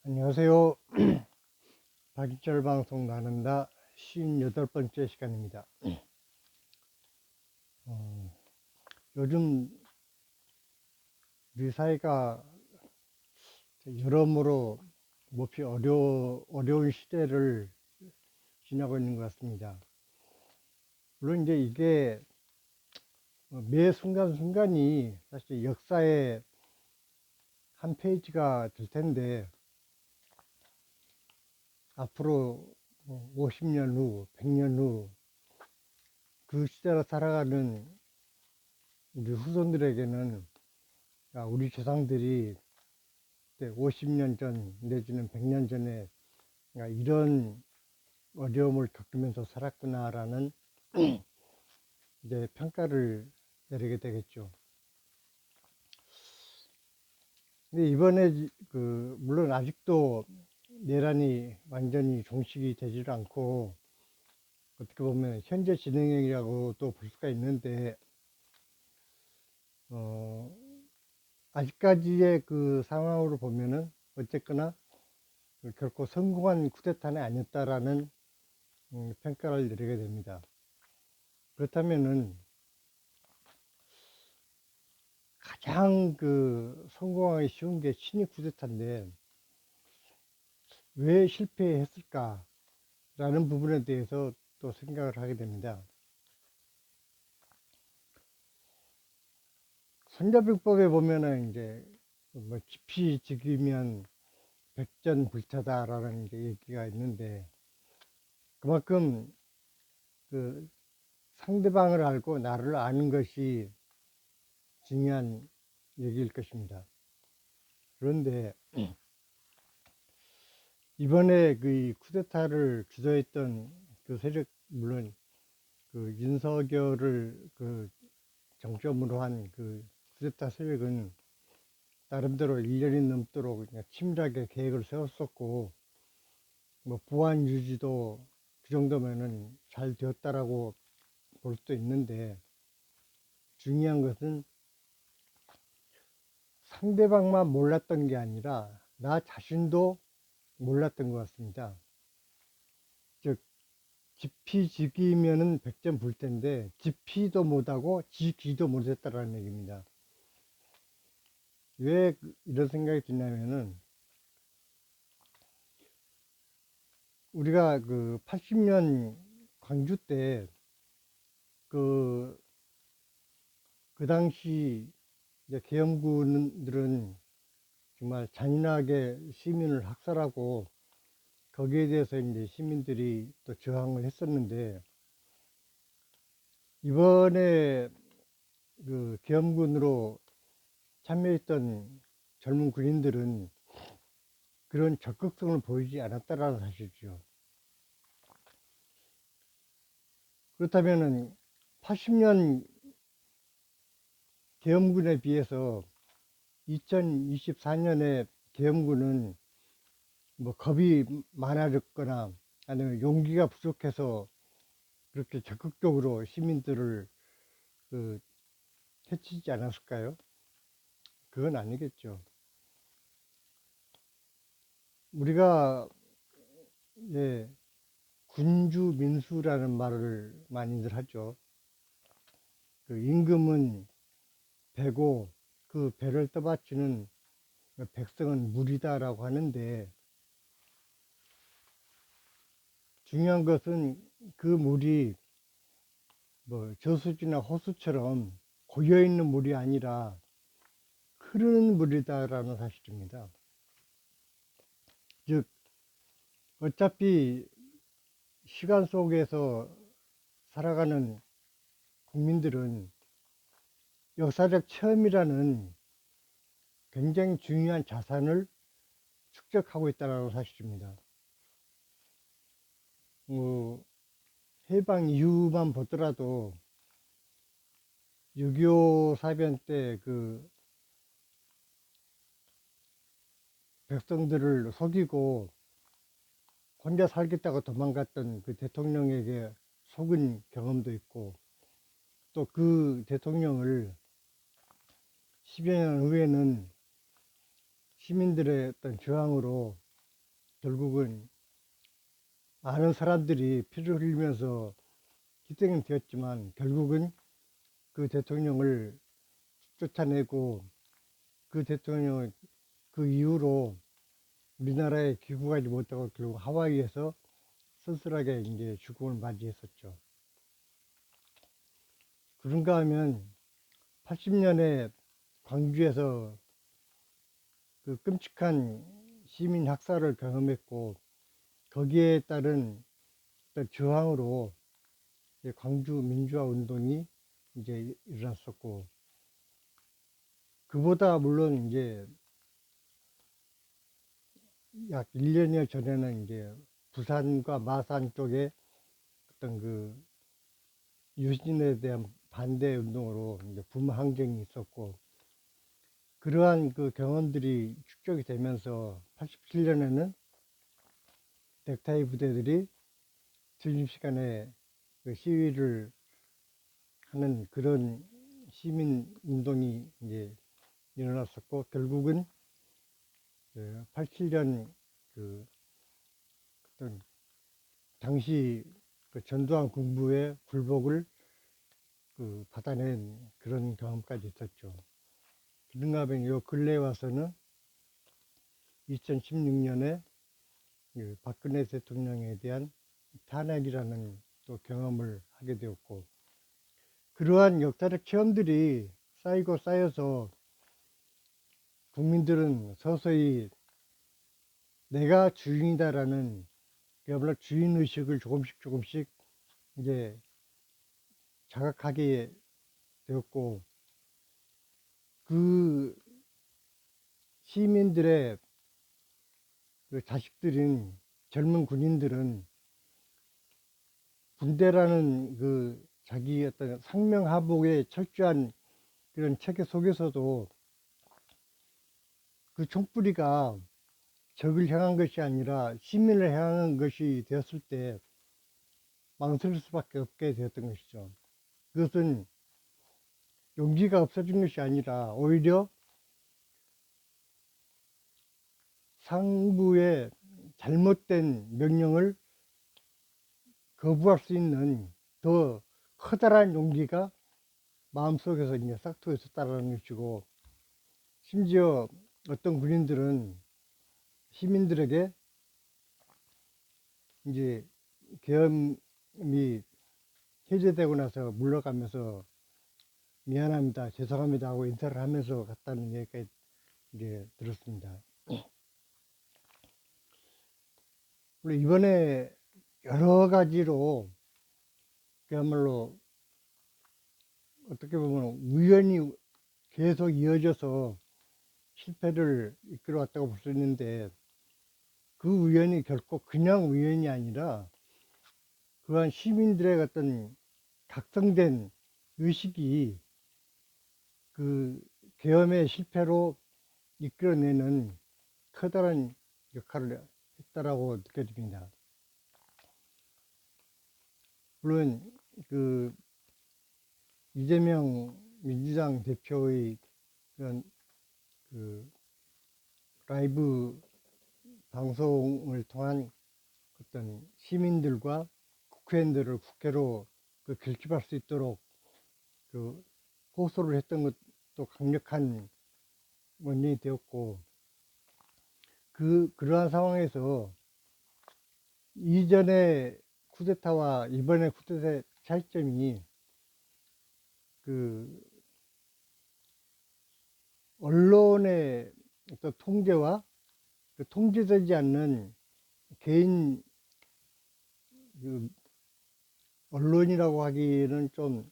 안녕하세요. 박일절 방송 나눈다 58번째 시간입니다. 어, 요즘 우리 사회가 여러모로 몹시 어려운 시대를 지나고 있는 것 같습니다. 물론 이제 이게 매 순간순간이 사실 역사의 한 페이지가 될 텐데, 앞으로 50년 후, 100년 후 그 시대를 살아가는 우리 후손들에게는 우리 조상들이 50년 전 내지는 100년 전에 이런 어려움을 겪으면서 살았구나라는 이제 평가를 내리게 되겠죠. 근데 이번에 물론 아직도 내란이 완전히 종식이 되질 않고 어떻게 보면 현재 진행형이라고 또 볼 수가 있는데, 아직까지의 그 상황으로 보면은 어쨌거나 결코 성공한 쿠데타는 아니었다라는 평가를 내리게 됩니다. 그렇다면은 가장 성공하기 쉬운 게 친위 쿠데타인데 왜 실패했을까라는 부분에 대해서 또 생각을 하게 됩니다. 손자병법에 보면은 이제 뭐 지피지기면 백전불타다라는 얘기가 있는데, 그만큼 그 상대방을 알고 나를 아는 것이 중요한 얘기일 것입니다. 그런데 이번에 그 쿠데타를 주도했던 그 세력, 물론 그 윤석열을 정점으로 한 쿠데타 세력은 나름대로 1년이 넘도록 그냥 치밀하게 계획을 세웠었고, 뭐 보안 유지도 그 정도면은 잘 되었다라고 볼 수도 있는데, 중요한 것은 상대방만 몰랐던 게 아니라 나 자신도 몰랐던 것 같습니다. 즉 지피지기면은 백전불태인데 지피도 못하고 지기도 못했다라는 얘기입니다. 왜 이런 생각이 드냐면은, 우리가 80년 광주 때 그 당시 이제 계엄군들은 정말 잔인하게 시민을 학살하고 거기에 대해서 이제 시민들이 또 저항을 했었는데, 이번에 계엄군으로 참여했던 젊은 군인들은 그런 적극성을 보이지 않았다라는 사실이죠. 그렇다면은 80년 계엄군에 비해서 2024년에 계엄군은 뭐 겁이 많아졌거나 아니면 용기가 부족해서 그렇게 적극적으로 시민들을 해치지 않았을까요? 그건 아니겠죠. 우리가 군주 민수라는 말을 많이들 하죠. 임금은 배고 그 배를 떠받치는 백성은 물이다라고 하는데, 중요한 것은 그 물이 뭐 저수지나 호수처럼 고여있는 물이 아니라 흐르는 물이다라는 사실입니다. 즉 어차피 시간 속에서 살아가는 국민들은 역사적 체험이라는 굉장히 중요한 자산을 축적하고 있다는 사실입니다. 해방 이후만 보더라도 6.25 사변 때 백성들을 속이고 혼자 살겠다고 도망갔던 그 대통령에게 속은 경험도 있고, 또 그 대통령을 10여 년 후에는 시민들의 어떤 저항으로 결국은 많은 사람들이 피를 흘리면서 희생은 되었지만 결국은 그 대통령을 쫓아내고 그 대통령 그 이후로 우리나라에 귀국하지 못하고 결국 하와이에서 쓸쓸하게 이제 죽음을 맞이했었죠. 그런가 하면 80년에 광주에서 그 끔찍한 시민 학살을 경험했고 거기에 따른 어떤 저항으로 광주 민주화 운동이 이제 일어났었고, 그보다 물론 이제 약 1년여 전에는 이제 부산과 마산 쪽에 어떤 그 유신에 대한 반대 운동으로 이제 붐항쟁이 있었고, 그러한 그 경험들이 축적이 되면서 87년에는 넥타이 부대들이 점심시간에 그 시위를 하는 그런 시민 운동이 이제 일어났었고, 결국은 87년 그 어떤 당시 그 전두환 군부의 굴복을 그 받아낸 그런 경험까지 있었죠. 그런가 하면 요 근래에 와서는 2016년에 그 박근혜 대통령에 대한 탄핵이라는 또 경험을 하게 되었고, 그러한 역사적 체험들이 쌓이고 쌓여서 국민들은 서서히 내가 주인이다라는, 그야말로 주인의식을 조금씩 이제 자각하게 되었고, 그 시민들의 그 자식들인 젊은 군인들은 군대라는 그 자기 어떤 상명하복에 철저한 그런 체계 속에서도 그 총뿌리가 적을 향한 것이 아니라 시민을 향한 것이 되었을 때 망설일 수밖에 없게 되었던 것이죠. 그것은 용기가 없어진 것이 아니라 오히려 상부의 잘못된 명령을 거부할 수 있는 더 커다란 용기가 마음속에서 이제 싹트고 있었다는 것이고, 심지어 어떤 군인들은 시민들에게 이제 계엄이 해제되고 나서 물러가면서 미안합니다, 죄송합니다 하고 인사를 하면서 갔다는 얘기가 이제 들었습니다. 물론 이번에 여러 가지로 그야말로 어떻게 보면 우연히 계속 이어져서 실패를 이끌어왔다고 볼 수 있는데, 그 우연이 결코 그냥 우연이 아니라 그러한 시민들의 어떤 각성된 의식이 그 계엄의 실패로 이끌어내는 커다란 역할을 했다라고 느껴집니다. 물론 그 이재명 민주당 대표의 그런 그 라이브 방송을 통한 어떤 시민들과 국회의원들을 국회로 그 결집할 수 있도록 그 호소를 했던 것도 강력한 원인이 되었고, 그러한 상황에서 이전의 쿠데타와 이번의 쿠데타의 차이점이 그 언론의 어떤 통제와 그 통제되지 않는 개인 그 언론이라고 하기는 좀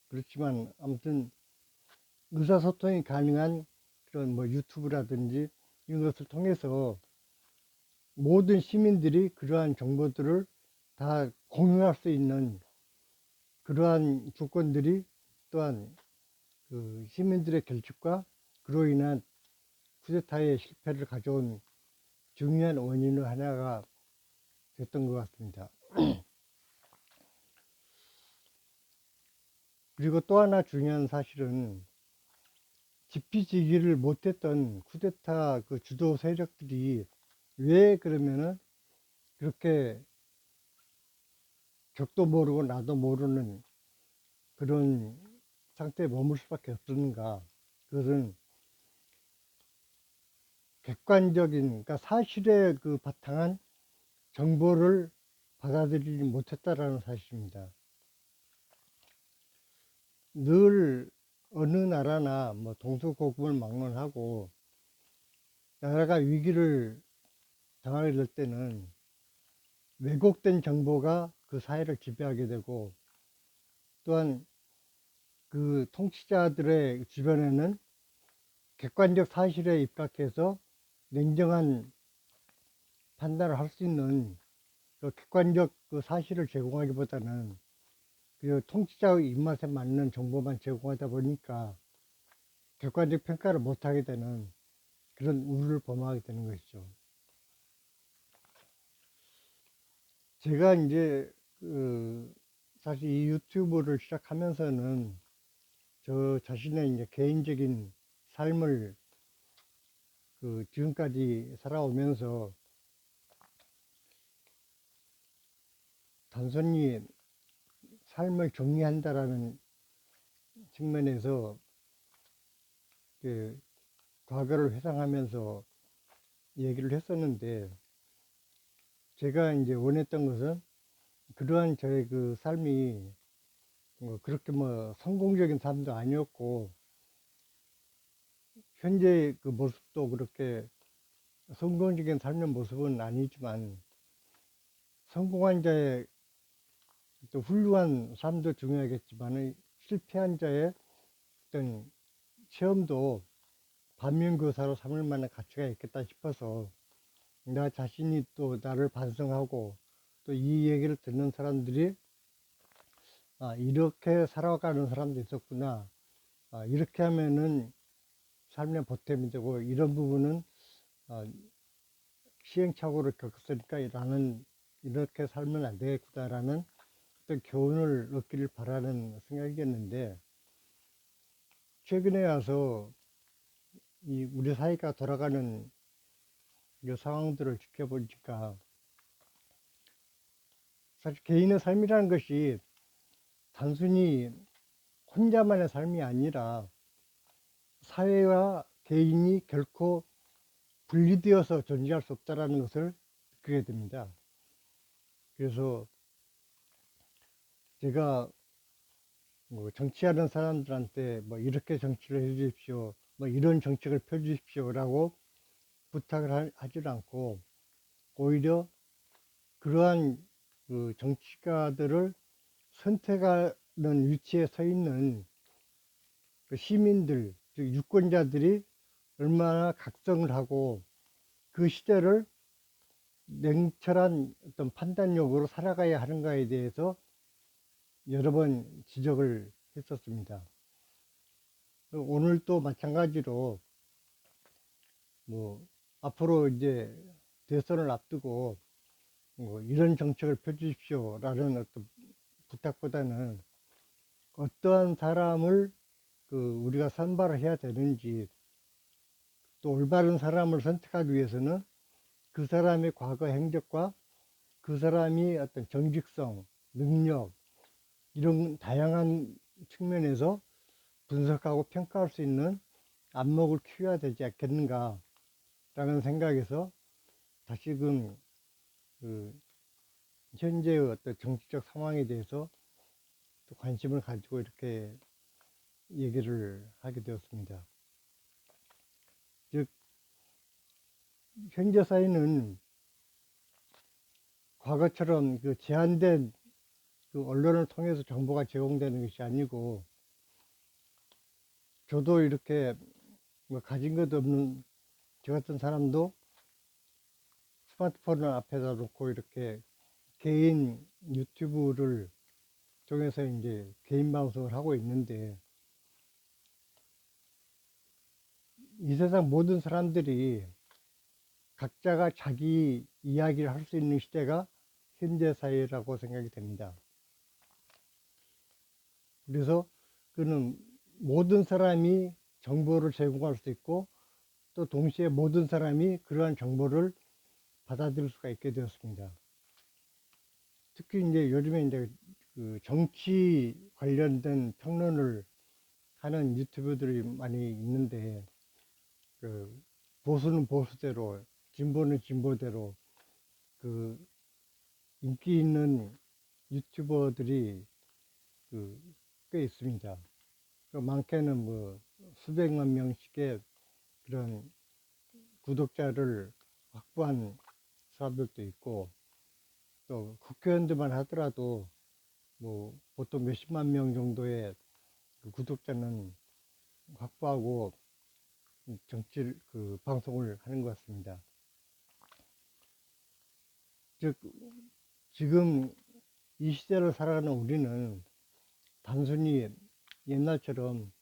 그렇지만, 아무튼 의사소통이 가능한 그런 뭐 유튜브라든지 이런 것을 통해서 모든 시민들이 그러한 정보들을 다 공유할 수 있는 그러한 조건들이 또한 그 시민들의 결집과 그로 인한 쿠데타의 실패를 가져온 중요한 원인의 하나가 됐던 것 같습니다. 그리고 또 하나 중요한 사실은 지피지기를 못했던 쿠데타 그 주도 세력들이 왜 그러면은 그렇게 적도 모르고 나도 모르는 그런 상태에 머물 수밖에 없었는가? 그것은 객관적인, 그러니까 사실에 그 바탕한 정보를 받아들이지 못했다라는 사실입니다. 늘 어느 나라나 뭐 동서고금을 막론하고 나라가 위기를 당하게 될 때는 왜곡된 정보가 그 사회를 지배하게 되고, 또한 그 통치자들의 주변에는 객관적 사실에 입각해서 냉정한 판단을 할 수 있는 그 객관적 그 사실을 제공하기보다는 그 통치자의 입맛에 맞는 정보만 제공하다 보니까 객관적 평가를 못하게 되는 그런 우려를 범하게 되는 것이죠. 제가 이제 사실 이 유튜브를 시작하면서는 저 자신의 이제 개인적인 삶을 지금까지 살아오면서 단순히 삶을 정리한다라는 측면에서 그 과거를 회상하면서 얘기를 했었는데, 제가 이제 원했던 것은 그러한 저의 그 삶이 뭐 그렇게 뭐 성공적인 삶도 아니었고, 현재 그 모습도 그렇게 성공적인 삶의 모습은 아니지만, 성공한 자의 또 훌륭한 삶도 중요하겠지만 실패한 자의 어떤 체험도 반면교사로 삼을 만한 가치가 있겠다 싶어서 나 자신이 또 나를 반성하고, 또 이 얘기를 듣는 사람들이 이렇게 살아가는 사람도 있었구나, 이렇게 하면은 삶의 보탬이 되고, 이런 부분은 아, 시행착오를 겪었으니까 이렇게 살면 안 되겠구나라는 어떤 교훈을 얻기를 바라는 생각이었는데, 최근에 와서 이 우리 사회가 돌아가는 이 상황들을 지켜보니까 사실 개인의 삶이라는 것이 단순히 혼자만의 삶이 아니라 사회와 개인이 결코 분리되어서 존재할 수 없다는 것을 느끼게 됩니다. 그래서 제가 뭐 정치하는 사람들한테 뭐 이렇게 정치를 해 주십시오, 뭐 이런 정책을 펴 주십시오라고 부탁을 하지 않고, 오히려 그러한 그 정치가들을 선택하는 위치에 서 있는 그 시민들, 즉 유권자들이 얼마나 각성을 하고 그 시대를 냉철한 어떤 판단력으로 살아가야 하는가에 대해서 여러 번 지적을 했었습니다. 오늘 또 마찬가지로 뭐 앞으로 이제 대선을 앞두고 뭐 이런 정책을 펴주십시오라는 어떤 부탁보다는 어떠한 사람을 우리가 선발을 해야 되는지, 또 올바른 사람을 선택하기 위해서는 그 사람의 과거 행적과 그 사람이 어떤 정직성, 능력, 이런 다양한 측면에서 분석하고 평가할 수 있는 안목을 키워야 되지 않겠는가 라는 생각에서 다시금 그 현재의 어떤 정치적 상황에 대해서 또 관심을 가지고 이렇게 얘기를 하게 되었습니다. 즉, 현재 사회는 과거처럼 그 제한된 그 언론을 통해서 정보가 제공되는 것이 아니고, 저도 이렇게 뭐 가진 것도 없는 저 같은 사람도 스마트폰을 앞에다 놓고 이렇게 개인 유튜브를 통해서 이제 개인 방송을 하고 있는데, 이 세상 모든 사람들이 각자가 자기 이야기를 할 수 있는 시대가 현대 사회라고 생각이 됩니다. 그래서 그는 모든 사람이 정보를 제공할 수 있고, 또 동시에 모든 사람이 그러한 정보를 받아들일 수가 있게 되었습니다. 특히 이제 요즘에 이제 그 정치 관련된 평론을 하는 유튜버들이 많이 있는데, 그 보수는 보수대로, 진보는 진보대로, 그 인기 있는 유튜버들이 꽤 있습니다. 그 많게는 뭐 수백만 명씩의 그런 구독자를 확보한 사람들도 있고, 또 국회의원들만 하더라도 뭐 보통 몇십만 명 정도의 그 구독자는 확보하고 정치 방송을 하는 것 같습니다. 즉 지금 이 시대를 살아가는 우리는 단순히 옛날처럼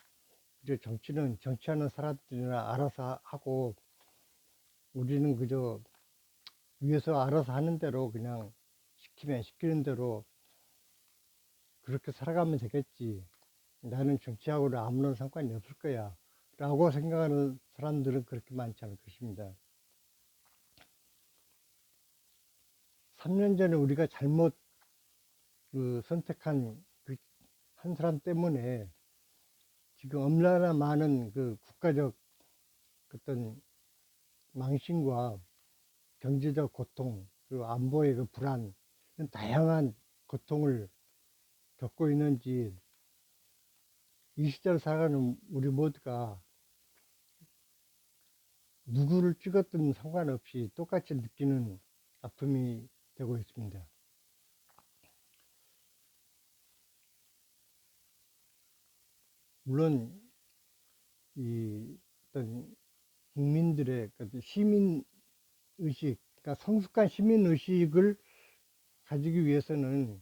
이제 정치는 정치하는 사람들이나 알아서 하고 우리는 그저 위에서 알아서 하는 대로 그냥 시키면 시키는 대로 그렇게 살아가면 되겠지. 나는 정치하고는 아무런 상관이 없을 거야. 라고 생각하는 사람들은 그렇게 많지 않을 것입니다. 3년 전에 우리가 잘못 선택한 한 사람 때문에 지금 얼마나 많은 국가적 어떤 망신과 경제적 고통, 그리고 안보의 불안, 다양한 고통을 겪고 있는지 이 시대를 살아가는 우리 모두가 누구를 찍었든 상관없이 똑같이 느끼는 아픔이 되고 있습니다. 물론 이 어떤 국민들의 시민 의식, 그러니까 성숙한 시민 의식을 가지기 위해서는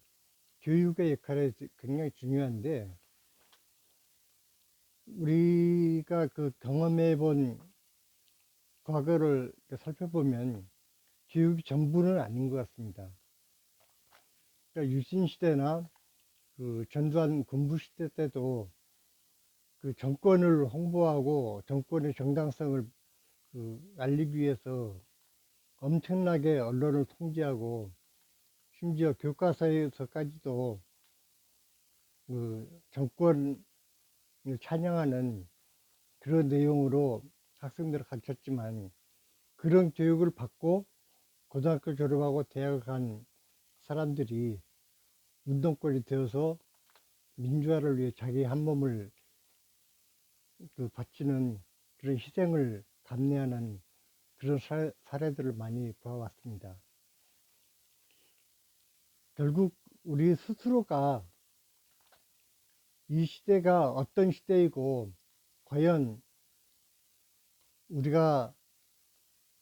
교육의 역할이 굉장히 중요한데, 우리가 경험해 본 과거를 살펴보면 교육이 전부는 아닌 것 같습니다. 그러니까 유신 시대나 전두환 군부 시대 때도 정권을 홍보하고 정권의 정당성을 알리기 위해서 엄청나게 언론을 통제하고 심지어 교과서에서까지도 정권을 찬양하는 그런 내용으로 학생들을 가르쳤지만, 그런 교육을 받고 고등학교 졸업하고 대학을 간 사람들이 운동권이 되어서 민주화를 위해 자기 한 몸을 바치는 그런 희생을 감내하는 그런 사례들을 많이 보아왔습니다. 결국 우리 스스로가 이 시대가 어떤 시대이고 과연 우리가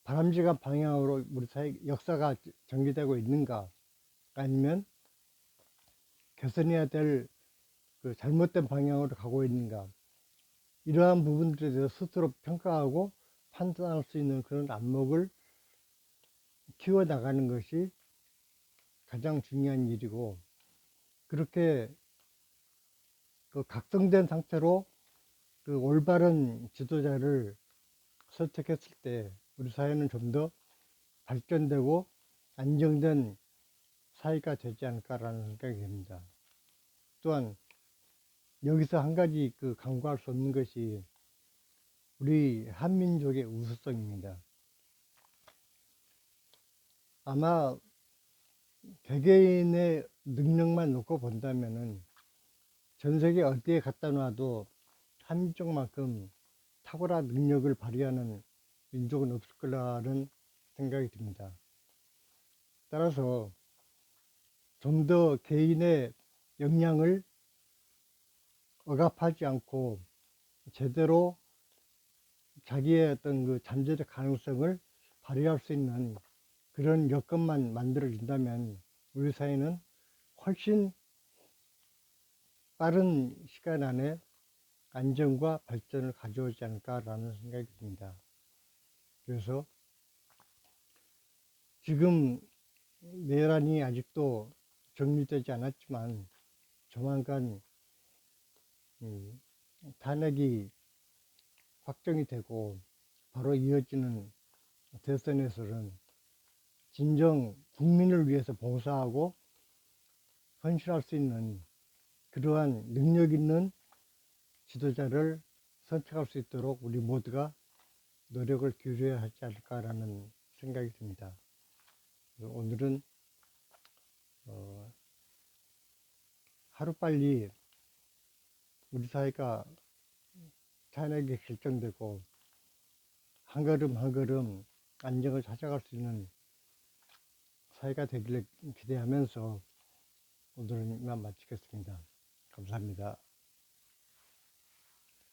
바람직한 방향으로 우리 사회 역사가 전개되고 있는가, 아니면 개선해야 될 잘못된 방향으로 가고 있는가, 이러한 부분들에 대해서 스스로 평가하고 판단할 수 있는 그런 안목을 키워나가는 것이 가장 중요한 일이고, 그렇게 각성된 상태로 올바른 지도자를 선택했을 때 우리 사회는 좀 더 발전되고 안정된 사회가 되지 않을까라는 생각이 듭니다. 또한 여기서 한 가지 간과할 수 없는 것이 우리 한민족의 우수성입니다. 아마 개개인의 능력만 놓고 본다면은 전 세계 어디에 갖다 놔도 한민족만큼 탁월한 능력을 발휘하는 민족은 없을 거라는 생각이 듭니다. 따라서 좀 더 개인의 역량을 억압하지 않고 제대로 자기의 어떤 잠재적 가능성을 발휘할 수 있는 그런 여건만 만들어진다면 우리 사회는 훨씬 빠른 시간 안에 안정과 발전을 가져오지 않을까라는 생각이 듭니다. 그래서 지금 내란이 아직도 정리되지 않았지만 조만간 탄핵이 확정이 되고 바로 이어지는 대선에서는 진정 국민을 위해서 봉사하고 헌신할 수 있는 그러한 능력 있는 지도자를 선택할 수 있도록 우리 모두가 노력을 기울여야 하지 않을까라는 생각이 듭니다. 오늘은 하루빨리 우리 사회가 찬하게 결정되고 한 걸음 한 걸음 안정을 찾아갈 수 있는 사회가 되기를 기대하면서 오늘은 이만 마치겠습니다. 감사합니다.